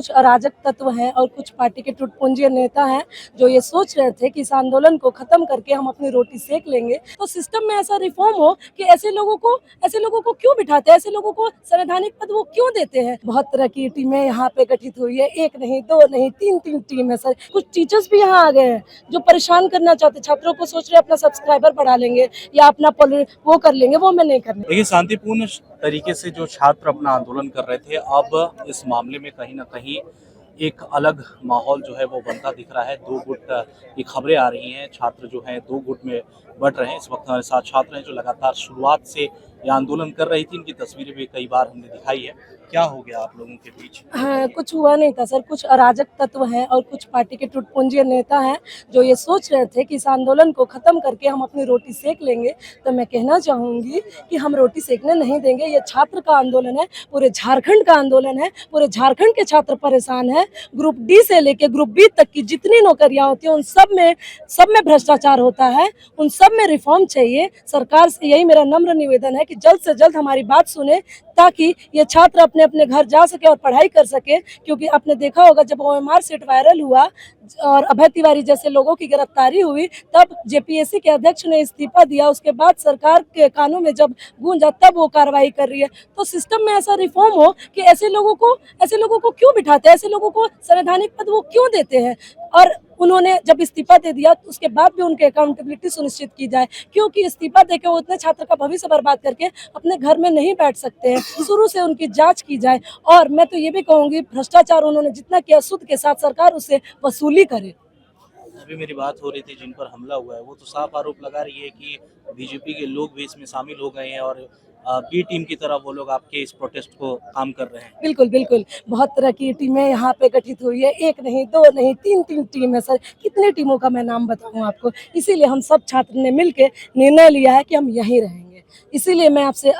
कुछ अराजक तत्व हैं और कुछ पार्टी के टुटपुंजिया नेता हैं जो ये सोच रहे थे कि इस आंदोलन को खत्म करके हम अपनी रोटी सेक लेंगे। तो सिस्टम में ऐसा रिफॉर्म हो कि ऐसे लोगों को क्यों बिठाते हैं, ऐसे लोगों को संवैधानिक पद वो क्यों देते हैं। बहुत तरह की टीमें यहाँ पे गठित हुई है, एक नहीं, दो नहीं, तीन टीम है सर। कुछ टीचर्स भी यहाँ आ गए हैं जो परेशान करना चाहते, छात्रों को सोच रहे अपना सब्सक्राइबर बढ़ा लेंगे या अपना वो कर लेंगे, वो मैं नहीं करने। देखिए, शांतिपूर्ण तरीके से जो छात्र अपना आंदोलन कर रहे थे, अब इस मामले में कहीं ना कहीं एक अलग माहौल जो है वो बनता दिख रहा है। दो गुट की खबरें आ रही हैं, छात्र जो हैं दो गुट में बंट रहे हैं। इस वक्त हमारे साथ छात्र हैं जो लगातार शुरुआत से ये आंदोलन कर रही थी। इनकी तस्वीरें भी कई बार हमने दिखाई है। क्या हो गया आप लोगों के बीच? हाँ, कुछ हुआ नहीं था सर। कुछ अराजक तत्व हैं और कुछ पार्टी के टुटपुंजिया नेता हैं जो ये सोच रहे थे कि इस आंदोलन को खत्म करके हम अपनी रोटी सेक लेंगे। तो मैं कहना चाहूँगी कि हम रोटी सेकने नहीं देंगे। ये छात्र का आंदोलन है, पूरे झारखंड का आंदोलन है, पूरे झारखंड के छात्र परेशान हैं। ग्रुप डी से लेके ग्रुप बी तक की जितनी नौकरियाँ होती हैं उन सब में भ्रष्टाचार होता है, उन सब में रिफॉर्म चाहिए। सरकार से यही मेरा नम्र निवेदन है कि जल्द से जल्द हमारी बात सुने ताकि ये छात्र अपने अपने घर जा सके और पढ़ाई कर सके। क्योंकि आपने देखा होगा जब OMR सीट वायरल हुआ और अभय तिवारी जैसे लोगों की गिरफ्तारी हुई, तब JPSC के अध्यक्ष ने इस्तीफा दिया। उसके बाद सरकार के कानों में जब गूंजा तब वो कार्रवाई कर रही है। तो सिस्टम में ऐसा रिफॉर्म हो कि ऐसे लोगों को क्यों बिठाते हैं, ऐसे लोगों को संवैधानिक पद वो क्यों देते हैं। और उन्होंने जब इस्तीफा दे दिया तो उसके बाद भी उनके अकाउंटेबिलिटी सुनिश्चित की जाए, क्योंकि इस्तीफा देके वो उतने छात्र का भविष्य बर्बाद करके अपने घर में नहीं बैठ सकते हैं। शुरू से उनकी जांच की जाए। और मैं तो ये भी कहूँगी, भ्रष्टाचार उन्होंने जितना किया सूद के साथ सरकार उससे वसूली करे। अभी मेरी बात हो रही थी जिन पर हमला हुआ है, वो तो साफ आरोप लगा रही है कि बीजेपी के लोग भी इसमें शामिल हो गए हैं और बी टीम की तरह वो लोग आपके इस प्रोटेस्ट को काम कर रहे हैं। बिल्कुल बिल्कुल, बहुत तरह की टीमें यहाँ पे गठित हुई है, एक नहीं, दो नहीं, तीन टीम है सर। कितने टीमों का मैं नाम बताऊँ आपको। इसीलिए हम सब छात्र ने मिलके निर्णय लिया है कि हम यहीं रहेंगे। इसीलिए मैं आपसे,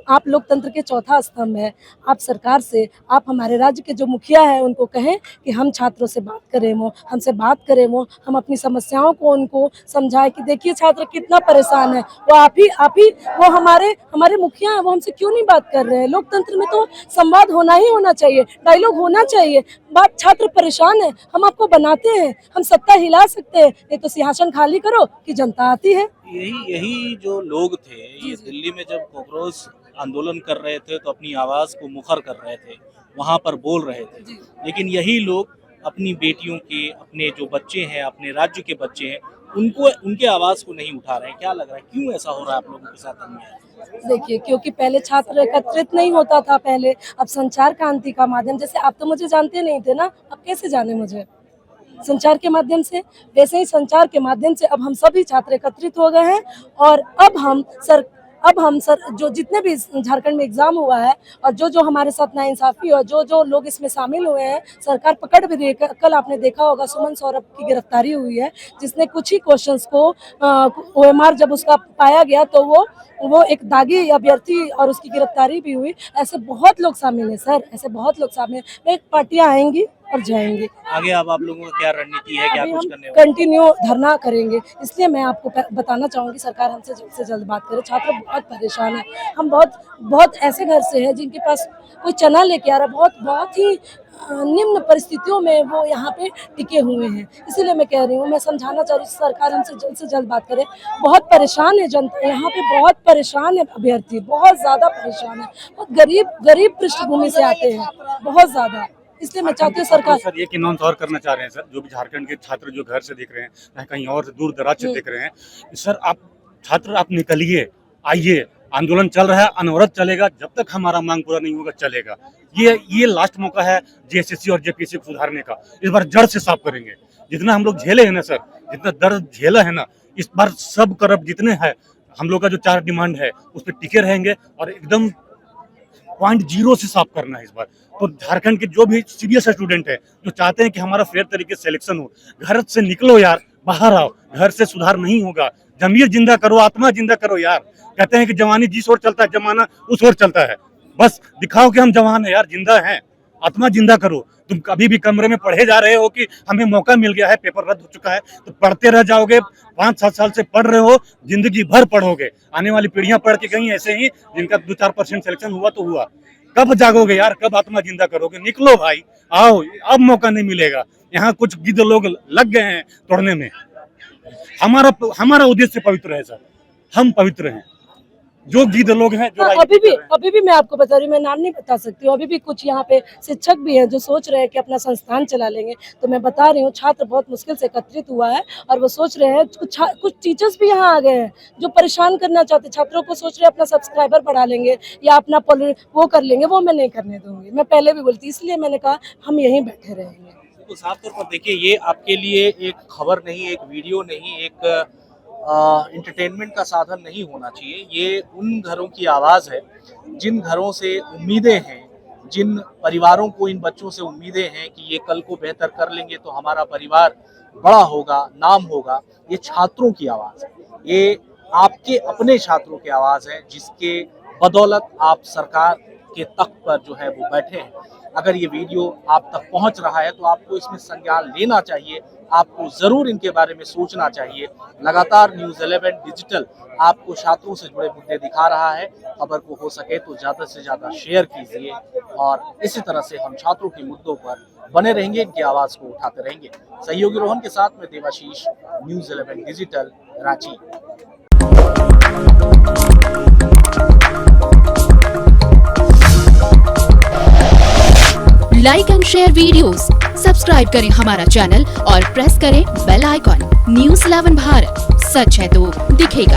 आप लोकतंत्र के चौथा स्तंभ है। आप सरकार से, आप हमारे राज्य के जो मुखिया हैं उनको कहें कि हम छात्रों से बात करें, वो हमसे बात करें, वो हम अपनी समस्याओं को उनको समझाएं कि देखिए छात्र कितना परेशान है। वो आप ही वो हमारे मुखिया हैं, वो हमसे क्यों नहीं बात कर रहे हैं। लोकतंत्र में तो संवाद होना ही होना चाहिए, डायलॉग होना चाहिए। बात छात्र परेशान है, हम आपको बनाते हैं, हम सत्ता हिला सकते हैं, नहीं तो सिंहासन खाली करो कि जनता आती है। यही जो लोग थे, ये दिल्ली में जब कॉकरोच आंदोलन कर रहे थे तो अपनी आवाज को मुखर कर रहे थे, वहां पर बोल रहे थे। लेकिन यही लोग अपनी बेटियों के, अपने जो बच्चे हैं, अपने राज्य के बच्चे हैं, उनके आवाज को नहीं उठा रहे हैं। क्या लग रहा है, क्यों ऐसा हो रहा है आप लोगों के साथ अन्याय? देखिए, क्योंकि पहले छात्र एकत्रित नहीं होता था, पहले अब संचार क्रांति का माध्यम, जैसे आप तो मुझे जानते नहीं थे ना, अब कैसे जाने मुझे संचार के माध्यम से, वैसे ही संचार के माध्यम से अब हम सभी छात्र एकत्रित हो गए हैं। और अब हम सर जो जितने भी झारखंड में एग्जाम हुआ है और जो हमारे साथ नाइंसाफी और जो लोग इसमें शामिल हुए हैं, सरकार पकड़ भी रही है। कल आपने देखा होगा सुमन सौरभ की गिरफ्तारी हुई है, जिसने कुछ ही क्वेश्चंस को OMR जब उसका पाया गया तो वो एक दागी अभ्यर्थी और उसकी गिरफ्तारी भी हुई। ऐसे बहुत लोग शामिल हैं सर, ऐसे बहुत लोग शामिल हैं। पार्टियां आएंगी और जाएंगी। आगे अब आप लोगों का क्या रणनीति है, क्या कुछ करने कंटिन्यू धरना करेंगे। इसलिए मैं आपको बताना चाहूँगी, सरकार हमसे जल्द से जल्द बात करे। छात्र बहुत परेशान है। हम बहुत ऐसे घर से हैं जिनके पास कोई चना लेके आ रहा, बहुत ही निम्न परिस्थितियों में वो यहाँ पे टिके हुए हैं। इसीलिए मैं कह रही हूँ, मैं समझाना चाह रही हूँ, सरकार हमसे जल्द से जल्द बात करे। बहुत परेशान है जनता यहाँ पे, बहुत परेशान है अभ्यर्थी, बहुत ज्यादा परेशान है। बहुत गरीब पृष्ठभूमि से आते हैं, बहुत ज्यादा। इसलिए मैं चाहती हूँ सरकार सर एक अनाउंस और करना चाह रहे हैं सर, जो भी झारखंड के छात्र जो घर से देख रहे हैं या कहीं और दूर दराज से देख रहे हैं, सर आप छात्र आप निकलिए, आइए, आंदोलन चल रहा है, अनवरत चलेगा, जब तक हमारा मांग पूरा नहीं होगा चलेगा। ये लास्ट मौका है JSSC और JPSC को सुधारने का। इस बार जड़ से साफ करेंगे। जितना हम लोग झेले हैं ना सर, जितना दर्द झेला है ना, इस बार सब करप जितने हैं, हम लोग का जो 4 डिमांड है उस पर टिके रहेंगे और एकदम पॉइंट 0 से साफ करना है इस बार। तो झारखंड के जो भी सीरियस स्टूडेंट है, जो चाहते हैं कि हमारा फेयर तरीके से सिलेक्शन हो, घर से निकलो यार, बाहर आओ। घर से सुधार नहीं होगा, जमीर जिंदा करो, आत्मा जिंदा करो यार। कहते हैं कि जवानी जिस ओर चलता है, जमाना उस ओर चलता है। बस दिखाओ कि हम जवान है यार, जिंदा हैं, आत्मा जिंदा करो। तुम कभी भी कमरे में पढ़े जा रहे हो कि हमें मौका मिल गया है, पेपर रद्द हो चुका है, तो पढ़ते रह जाओगे। 5-7 साल से पढ़ रहे हो, जिंदगी भर पढ़ोगे। आने वाली पीढ़ियां पढ़ के गई ऐसे ही, जिनका 2-4% सिलेक्शन हुआ तो हुआ। कब जागोगे यार, कब आत्मा जिंदा करोगे? निकलो भाई, आओ, अब मौका नहीं मिलेगा। यहाँ कुछ गिद्ध लोग लग गए हैं तोड़ने में। हमारा उद्देश्य पवित्र है सर, हम पवित्र हैं। जो गिद्ध लोग हैं जो अभी भी मैं आपको बता रही हूँ, मैं नाम नहीं बता सकती हूँ, अभी भी कुछ यहाँ पे शिक्षक भी हैं जो सोच रहे हैं कि अपना संस्थान चला लेंगे। तो मैं बता रही हूँ, छात्र बहुत मुश्किल से एकत्रित हुआ है और वो सोच रहे हैं, कुछ टीचर्स भी यहाँ आ गए हैं जो परेशान करना चाहते छात्रों को, सोच रहे हैं अपना सब्सक्राइबर बढ़ा लेंगे या अपना वो कर लेंगे। वो मैं नहीं करने दूंगी, मैं पहले भी बोलती, इसलिए मैंने कहा हम यहीं बैठे रहेंगे। तो साफ तौर पर देखिए, ये आपके लिए एक खबर नहीं, एक वीडियो नहीं, एक इंटरटेनमेंट का साधन नहीं होना चाहिए। ये उन घरों की आवाज़ है जिन घरों से उम्मीदें हैं, जिन परिवारों को इन बच्चों से उम्मीदें हैं कि ये कल को बेहतर कर लेंगे तो हमारा परिवार बड़ा होगा, नाम होगा। ये छात्रों की आवाज़ है, ये आपके अपने छात्रों की आवाज़ है, जिसके बदौलत आप सरकार के तख्त पर जो है वो बैठे हैं। अगर ये वीडियो आप तक पहुंच रहा है तो आपको इसमें संज्ञान लेना चाहिए, आपको ज़रूर इनके बारे में सोचना चाहिए। लगातार न्यूज़ 11 डिजिटल आपको छात्रों से जुड़े मुद्दे दिखा रहा है। खबर को हो सके तो ज़्यादा से ज़्यादा शेयर कीजिए और इसी तरह से हम छात्रों के मुद्दों पर बने रहेंगे, इनकी आवाज़ को उठाते रहेंगे। सहयोगी रोहन के साथ में Devashish, news 11 digital, Ranchi. Like and share videos, subscribe करें हमारा चैनल और प्रेस करें बेल आइकॉन। न्यूज़ 11 भारत, सच है तो दिखेगा।